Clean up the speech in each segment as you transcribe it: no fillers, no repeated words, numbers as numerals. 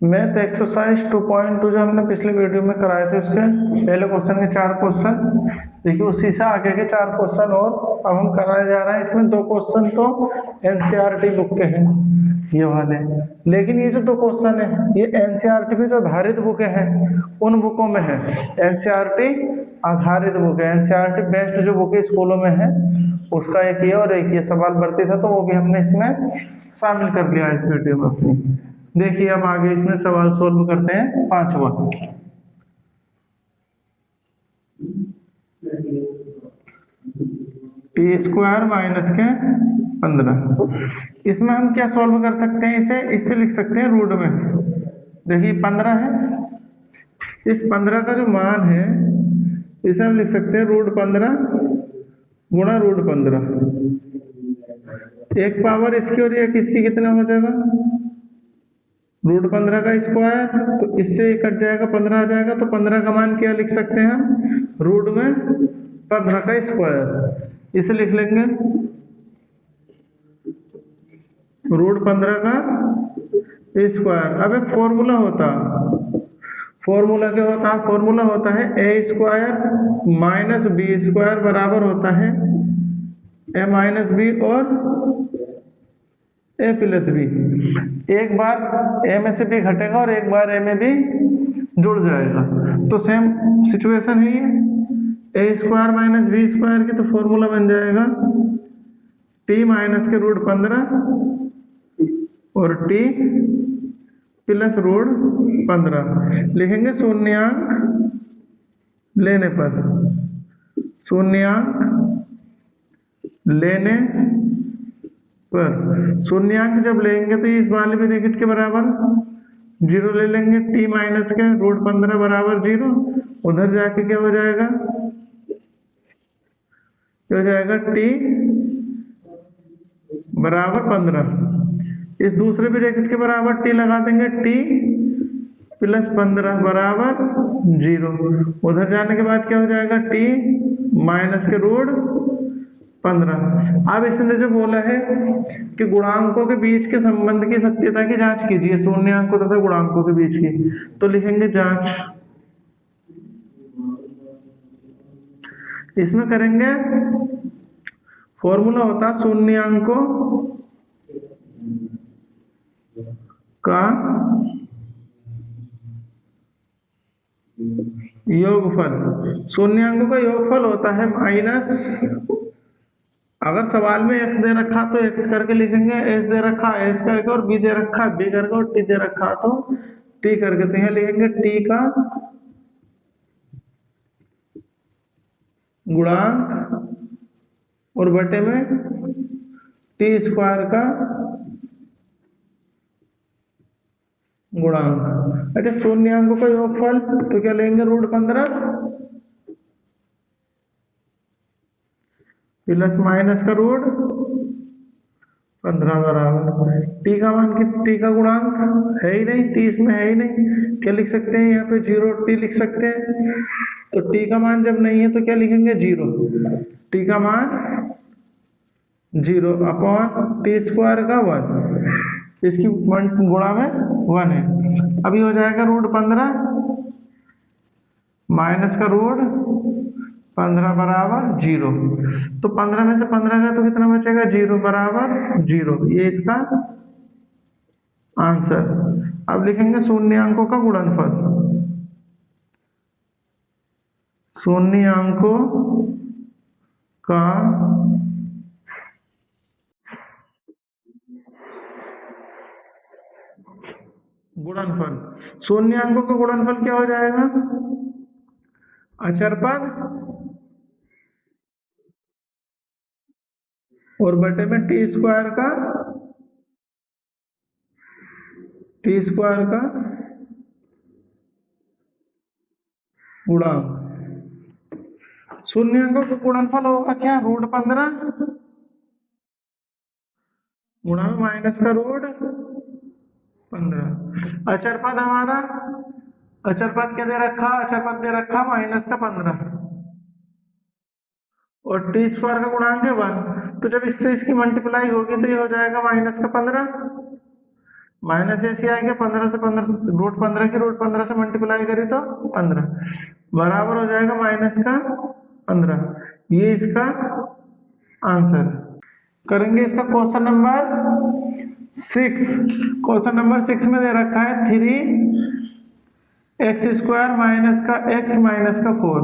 Math exercise 2.2 जो हमने पिछले वीडियो में कराए थे उसके पहले क्वेश्चन के 4 क्वेश्चन देखिए, उसी से आगे के 4 क्वेश्चन और अब हम कराने जा रहे हैं। इसमें 2 क्वेश्चन तो एनसीईआरटी बुक के हैं ये वाले, लेकिन ये जो 2 क्वेश्चन है ये एनसीईआरटी पे जो आधारित बुकें हैं उन बुकों में है। एनसीईआरटी आधारित बुक है, एनसीईआरटी बेस्ड जो बुक स्कूलों में है उसका एक ये और एक ये सवाल भर्ती था, तो वो भी हमने इसमें शामिल कर लिया इस वीडियो में अपनी। देखिए अब आगे इसमें सवाल सोल्व करते हैं। 5वां, टी स्क्वायर माइनस के 15। इसमें हम क्या सोल्व कर सकते हैं, इससे लिख सकते हैं रूट में। देखिए 15 है, इस 15 का जो मान है इसे हम लिख सकते हैं रूट 15 गुणा रूट 15। एक पावर इसकी और एक इसकी कितना हो जाएगा, रूट 15 का स्क्वायर, तो इससे कट जाएगा 15 आ जाएगा, तो 15 का मान क्या लिख सकते हैं हम, रूट में 15 का स्क्वायर। इसे लिख लेंगे रूट 15 का स्क्वायर। अब एक फॉर्मूला होता, फॉर्मूला क्या होता है, फॉर्मूला होता है ए स्क्वायर माइनस बी स्क्वायर बराबर होता है ए माइनस बी और ए प्लस बी। एक बार ए में से बी घटेगा और एक बार ए में भी जुड़ जाएगा, तो सेम सिचुएशन है ये। ए स्क्वायर माइनस बी स्क्वायर की तो फॉर्मूला बन जाएगा टी माइनस के रूट 15 और टी प्लस रूट 15। लिखेंगे शून्यांक लेने पर, शून्यांक लेने पर, शून्यांक जब लेंगे तो इस वाले ब्रैकेट के बराबर 0 ले लेंगे, टी माइनस के रूट 15 बराबर 0। उधर जाके क्या हो जाएगा, क्या हो जाएगा, टी बराबर 15। इस दूसरे ब्रैकेट के बराबर टी लगा देंगे, टी प्लस 15 बराबर 0। उधर जाने के बाद क्या हो जाएगा, टी माइनस के रूट 15। अब इसने जो बोला है कि गुणांकों के बीच के संबंध की सत्यता की जांच कीजिए, शून्यांकों तथा गुणांकों के बीच की, तो लिखेंगे जांच। इसमें करेंगे फॉर्मूला होता शून्यांकों का योगफल। शून्यांकों का योगफल होता है माइनस, अगर सवाल में x दे रखा तो x करके लिखेंगे, s दे रखा s करके, और b दे रखा b करके, और t दे रखा तो t करके। तो यहाँ लिखेंगे t का गुणांक और बटे में टी स्क्वायर का गुणांक। अच्छा, शून्यांकों का योगफल तो क्या लेंगे, रूट 15 प्लस माइनस का रूट 15 बराबर टी का मान, की टी का गुणांक है ही नहीं, टी इसमें है ही नहीं, क्या लिख सकते हैं यहाँ पे 0 टी लिख सकते हैं। तो टी का मान जब नहीं है तो क्या लिखेंगे 0, टी का मान 0 अपॉन टी स्क्वायर का 1, इसकी गुणा में 1 है। अभी हो जाएगा रूट 15 माइनस का रूट 15 बराबर 0। तो 15 में से 15 का तो कितना बचेगा, 0 बराबर 0। ये इसका आंसर। अब लिखेंगे शून्यांकों का गुणनफल, शून्यांकों का गुणनफल। शून्यांकों का गुणनफल क्या हो जाएगा, अचर पद और बटे में टी स्क्वायर का गुणांक। शून्यांकों का गुणनफल होगा क्या, रूट 15 गुणा में माइनस का रूट 15। अचर पद हमारा, अचर पद क्या दे रखा, अचर पद दे रखा माइनस का 15 और टी स्क्वायर का गुणांक है 1। तो जब इससे इसकी मल्टीप्लाई होगी तो ये हो जाएगा माइनस का 15 माइनस ऐसे आ गया, 15 से 15 रूट 15 की रूट 15 से मल्टीप्लाई करी तो 15 बराबर हो जाएगा माइनस का 15। ये इसका आंसर करेंगे। इसका क्वेश्चन नंबर 6, क्वेश्चन नंबर 6 में दे रखा है 3x² माइनस का x माइनस का 4।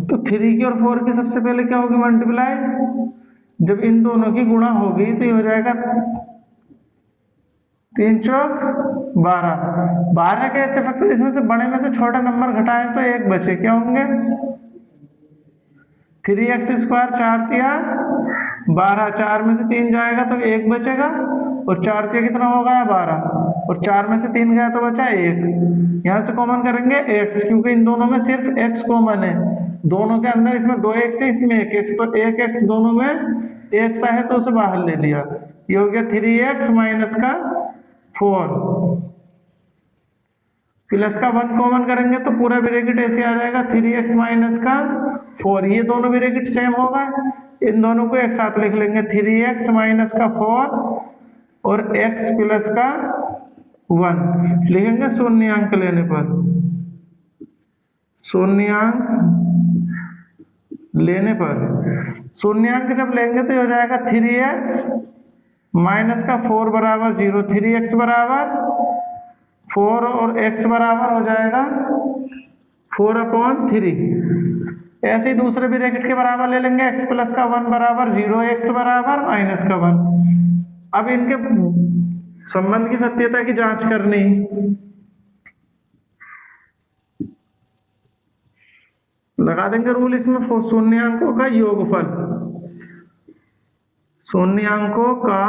तो 3 की और 4 की सबसे पहले क्या होगी मल्टीप्लाई, जब इन दोनों की गुणा होगी तो ये हो जाएगा 3 चौक 12 के ऐसे फैक्टर, इसमें से बड़े में से छोटा नंबर घटाएं तो एक बचे, क्या होंगे 3x² 4 तिया 12, 4 में से 3 जाएगा तो 1 बचेगा, और 4 तिया कितना होगा 12, और 4 में से 3 गया तो बचा 1। यहाँ से कॉमन करेंगे x, क्योंकि इन दोनों में सिर्फ x कॉमन है, दोनों के अंदर इसमें 2 x है, इसमें 1 x, तो 1 x दोनों में 1 सा है तो उसे बाहर ले लिया। ये हो गया 3x माइनस का 4 प्लस का 1 कॉमन करेंगे तो पूरा ब्रैकेट ऐसे आ जाएगा 3x माइनस का 4। ये दोनों ब्रैकेट सेम होगा, इन दोनों को एक साथ लिख लेंगे 3x माइनस का 4 और x प्लस का 1 लिखेंगे शून्यांक लेने पर। शून्यांक लेने पर शून्यांक जब लेंगे तो हो जाएगा 3x माइनस का 4 बराबर 0, 3x बराबर 4 और x बराबर हो जाएगा 4/3। ऐसे ही दूसरे ब्रैकेट के बराबर ले लेंगे, x प्लस का 1 बराबर 0, x बराबर माइनस का 1। अब इनके संबंध की सत्यता की जांच करनी, लगा देंगे रूल इसमें, शून्यांकों का योगफल, शून्यांकों का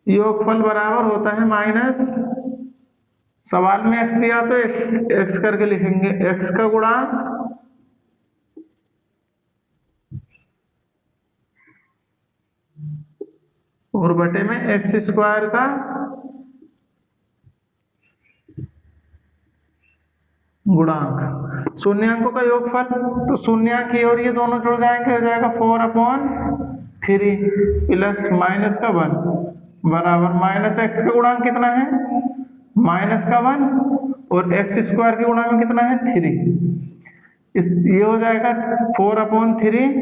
योगफल बराबर होता है माइनस, सवाल में x दिया तो x करके लिखेंगे, x का गुणांक और बटे में x² का गुणांक। शून्यांकों का योगफल, तो शून्यांक की और ये दोनों जुड़ जाएंगे, हो जाएगा 4/3 प्लस माइनस का 1 बराबर माइनस x का गुणांक कितना है माइनस का 1 और x² के गुणा में कितना है 3। ये हो जाएगा 4/3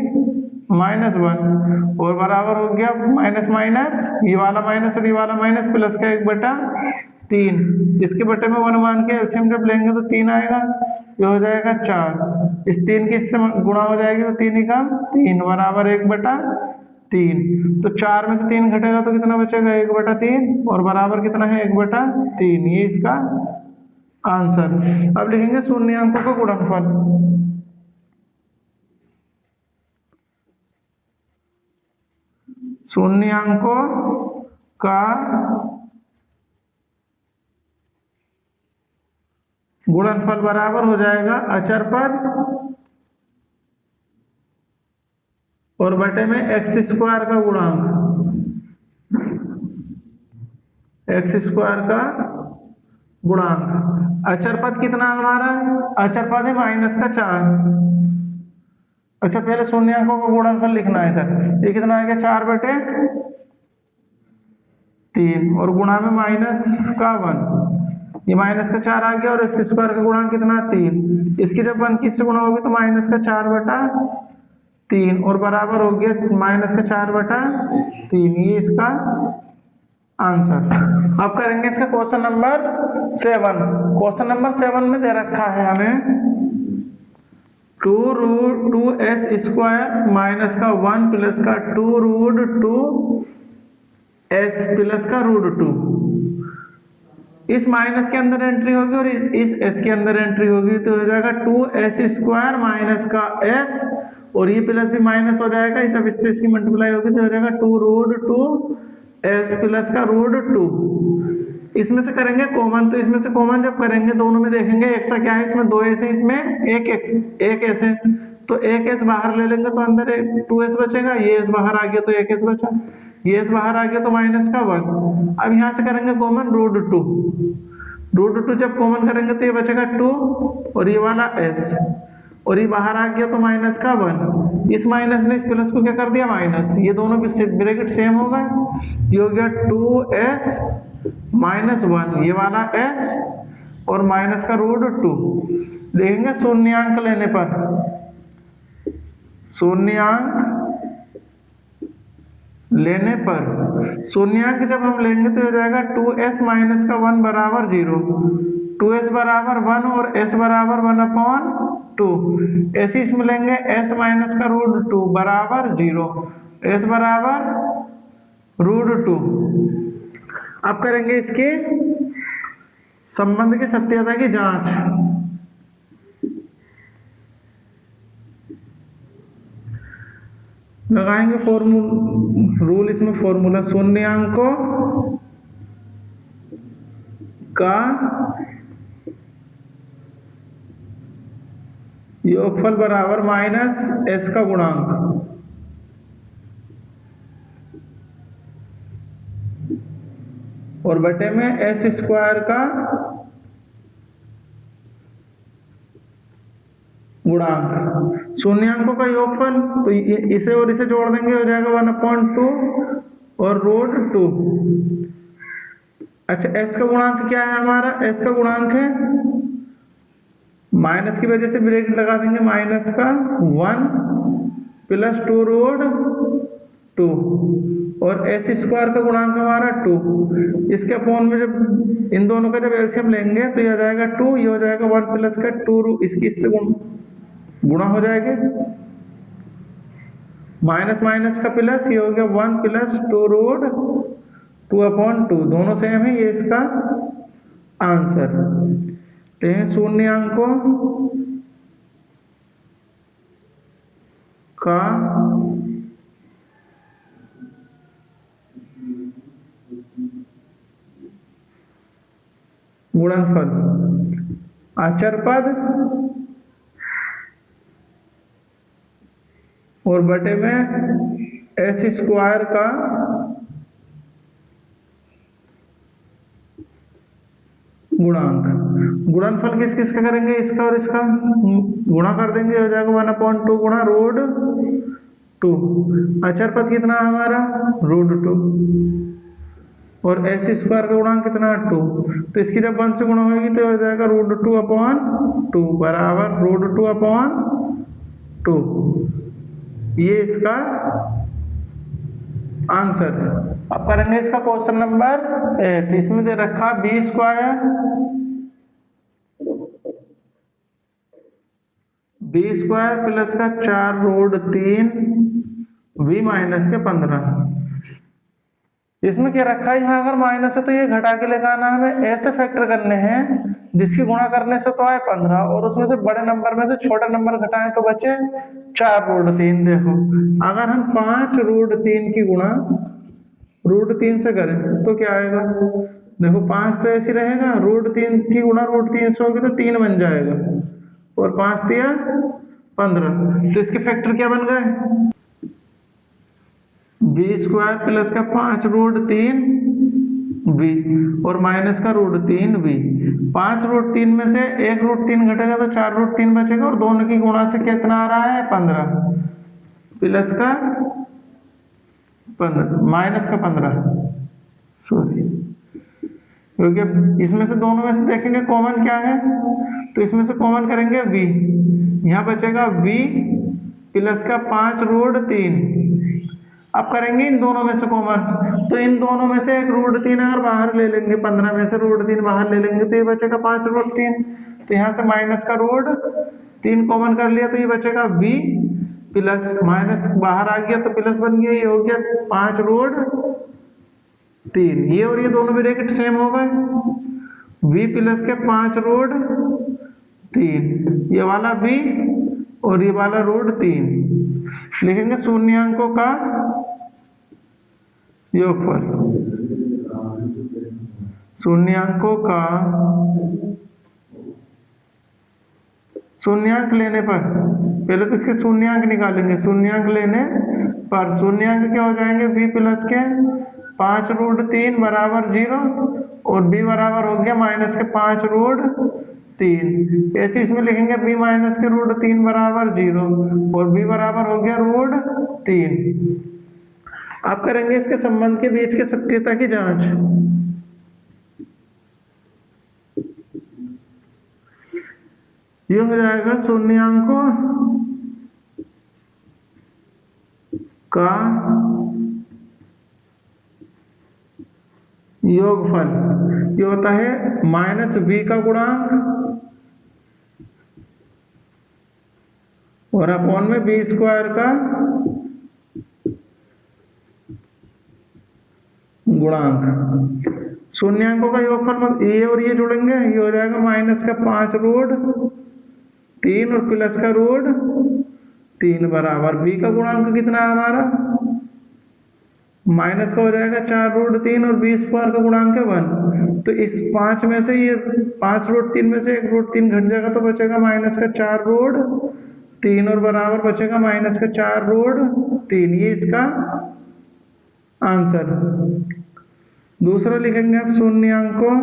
माइनस 1 और बराबर हो गया माइनस माइनस, ये वाला माइनस और ये वाला माइनस, प्लस का 1/3। इसके बटे में 1 मान के एलसीएम जब लेंगे तो 3 आएगा, ये हो जाएगा 4। इस 3 की इससे गुणा हो जाएगी तो 3 ही कम 3 बराबर 1/3। तो 4 में से 3 घटेगा तो कितना बचेगा 1/3 और बराबर कितना है 1/3। ये इसका आंसर। अब लिखेंगे शून्यांकों का गुणनफल। शून्यांकों का गुणनफल बराबर हो जाएगा अचर पद और बटे में x² का गुणांक, x² का गुणांक। अचर पद कितना हमारा, अचर पद है माइनस का 4। अच्छा पहले शून्यांकों का गुणनफल लिखना है सर, ये कितना आ गया 4/3 और गुणा में माइनस का 1, ये माइनस का 4 आ गया और x² का गुणांक कितना 3। इसकी जब 1 किससे गुणा होगी तो माइनस का 4/3 और बराबर हो गया माइनस का 4/3। ये इसका आंसर। अब करेंगे इसका क्वेश्चन नंबर 7। क्वेश्चन नंबर 7 में दे रखा है हमें 2√2s² माइनस का 1 प्लस का 2√2s प्लस का √2। इस माइनस के अंदर एंट्री होगी और इस s के अंदर एंट्री होगी तो हो जाएगा 2s² माइनस का s और ये प्लस भी माइनस हो जाएगा, तब इससे इसकी मल्टीप्लाई होगी तो हो जाएगा 2√2s प्लस का √2। इसमें से करेंगे कॉमन, तो इसमें से कॉमन जब करेंगे दोनों में देखेंगे एक सा क्या है, इसमें 2s है, इसमें एक s है, तो एक s बाहर ले लेंगे तो अंदर 2s बचेगा, ये s बाहर आ गया तो एक s बचा, ये s बाहर आ गया तो माइनस का 1। अब यहाँ से करेंगे कॉमन √2 जब कॉमन करेंगे तो ये बचेगा 2 और ये वाला s और ये बाहर आ गया तो माइनस का 1, इस माइनस ने इस प्लस को क्या कर दिया माइनस, ये दोनों ब्रैकेट सेम हो गए, ये हो गया 2s माइनस 1, ये वाला s और माइनस का रूट 2। देखेंगे शून्यांक लेने पर, शून्यांक लेने पर, शून्यांक जब हम लेंगे तो हो जाएगा 2s माइनस का 1 बराबर 0, 2s बराबर 1 और s बराबर 1/2। ऐसे इसमें लेंगे s माइनस का रूट 2 बराबर 0, s बराबर रूट 2। अब करेंगे इसके संबंध की सत्यता की जांच। लगाएंगे रूल, इसमें फॉर्मूला, शून्यांकों का योगफल बराबर माइनस s का गुणांक, और बटे में s स्क्वायर का गुणांक। शून्यांकों का योगफल तो इसे और इसे जोड़ देंगे, हो जाएगा 1/2 और रूट 2। अच्छा, s का गुणांक क्या है हमारा, s का गुणांक है माइनस की वजह से ब्रैकेट लगा देंगे, माइनस का 1 प्लस 2 रूट 2, और s स्क्वायर का गुणांक हमारा 2। इसके अपॉन में जब इन दोनों का जब एलसीएम लेंगे तो ये आ जाएगा 2, ये हो जाएगा 1 प्लस का 2, इसकी इससे गुणा हो जाएगा, माइनस माइनस का प्लस, ये हो गया 1 प्लस 2 रूट 2/2, दोनों सेम है, ये इसका आंसर। तो शून्यांकों का गुणनफल अचर पद और बटे में s स्क्वायर का गुणांक। गुणनफल किस किस का करेंगे, इसका और इसका गुणा कर देंगे, हो जाएगा 1/2 गुणा रूट 2। अचर पद कितना हमारा रूट 2, और s स्क्वायर का गुणांक कितना 2, तो इसकी जब 1 से गुणा होगी तो हो जाएगा रूट 2/2 बराबर रूट 2/2। ये इसका आंसर है। अब करेंगे इसका क्वेश्चन नंबर 8। इसमें दे रखा b स्क्वायर, प्लस का 4 रूट 3 v माइनस के 15। इसमें क्या रखा है, यहाँ अगर माइनस है तो ये घटा के लेकर आना, हमें ऐसे फैक्टर करने हैं जिसकी गुणा करने से तो आए 15 और उसमें से बड़े नंबर में से छोटा नंबर घटाएं तो बचे 4 रूट 3। देखो अगर हम 5 रूट 3 की गुणा रूट 3 से करें तो क्या आएगा, देखो 5 तो ऐसे रहेगा, रूट 3 की गुणा रूट 3 से होगी तो 3 बन जाएगा, और 5 दिया 15, तो इसके फैक्टर क्या बन गए, b स्क्वायर प्लस का 5 रूट 3 v और माइनस का रूट 3 v। 5 रूट 3 में से 1 रूट 3 घटेगा तो 4 रूट 3 बचेगा, और दोनों की गुणा से कितना आ रहा है 15, प्लस का 15 माइनस का 15, सॉरी, क्योंकि इसमें से दोनों में से देखेंगे कॉमन क्या है, तो इसमें से कॉमन करेंगे v, यहाँ बचेगा v प्लस का 5 रूट 3। अब करेंगे इन दोनों में से कॉमन, तो इन दोनों में से एक रूट 3 अगर बाहर ले लेंगे, 15 में से रूट 3 बाहर ले लेंगे तो ये बचेगा 5 रूट 3, तो यहाँ से माइनस का रूट 3 कॉमन कर लिया तो ये बचेगा v प्लस माइनस बाहर आ गया तो प्लस बन गया, ये हो गया 5 रूट 3। ये और ये दोनों ब्रैकेट सेम हो गए, v प्लस के 5 रूट 3, ये वाला v और ये वाला रूट 3। लिखेंगे शून्यांकों का योगफल, शून्यांकों का शून्यांक लेने पर, पहले तो इसके शून्यांक निकालेंगे, शून्यांक लेने पर शून्यांक क्या हो जाएंगे, v प्लस के 5 रूट 3 बराबर 0 और b बराबर हो गया माइनस के 5 रूट 3। ऐसे इसमें लिखेंगे b माइनस के रूट 3 बराबर 0 और b बराबर हो गया रूट 3। आप करेंगे इसके संबंध के बीच के सत्यता की जांच। ये हो जाएगा शून्यांकों का योगफल। ये होता है माइनस b का गुणांक और अपॉन में b स्क्वायर का गुणांक। शून्यांकों का योगफल ये और ये जुड़ेंगे, ये हो जाएगा माइनस का 5 रूट 3 और प्लस का रूट 3 बराबर b का गुणांक कितना है हमारा, माइनस का हो जाएगा 4 रूट 3 और b स्क्वायर का गुणांक है 1। तो इस 5 में से ये 5 रूट 3 में से 1 रूट 3 घट जाएगा तो बचेगा माइनस का 4 रूट 3 और बराबर बचेगा माइनस का 4 रूट 3। ये इसका आंसर। दूसरा लिखेंगे आप शून्यांकों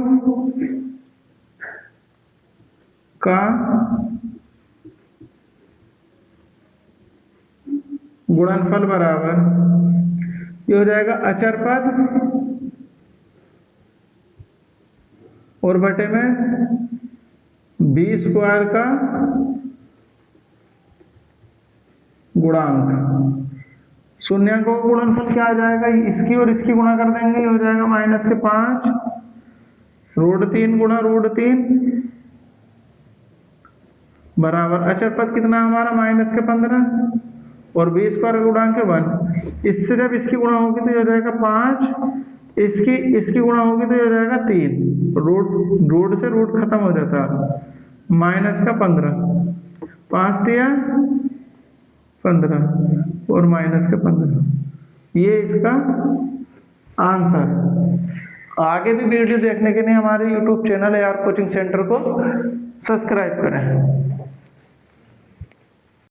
का गुणनफल बराबर, ये हो जाएगा अचर पद और बटे में b स्क्वायर का गुणांक। शून्यांकों का गुणनफल क्या आ जाएगा, इसकी और इसकी गुणा कर देंगे, ये हो जाएगा माइनस के 5 रूट 3 गुणा रूट 3 बराबर अचर पद कितना हमारा माइनस के 15 और b स्क्वायर का गुणांक है 1। इससे जब इसकी गुणा होगी तो ये हो जाएगा 5, इसकी गुणा होगी तो ये हो जाएगा 3। रूट से रूट खत्म हो जाता है, माइनस का 15, 5 दिया 15 और माइनस का 15। ये इसका आंसर। आगे भी वीडियो देखने के लिए हमारे YouTube channel AR coaching centre को सब्सक्राइब करें।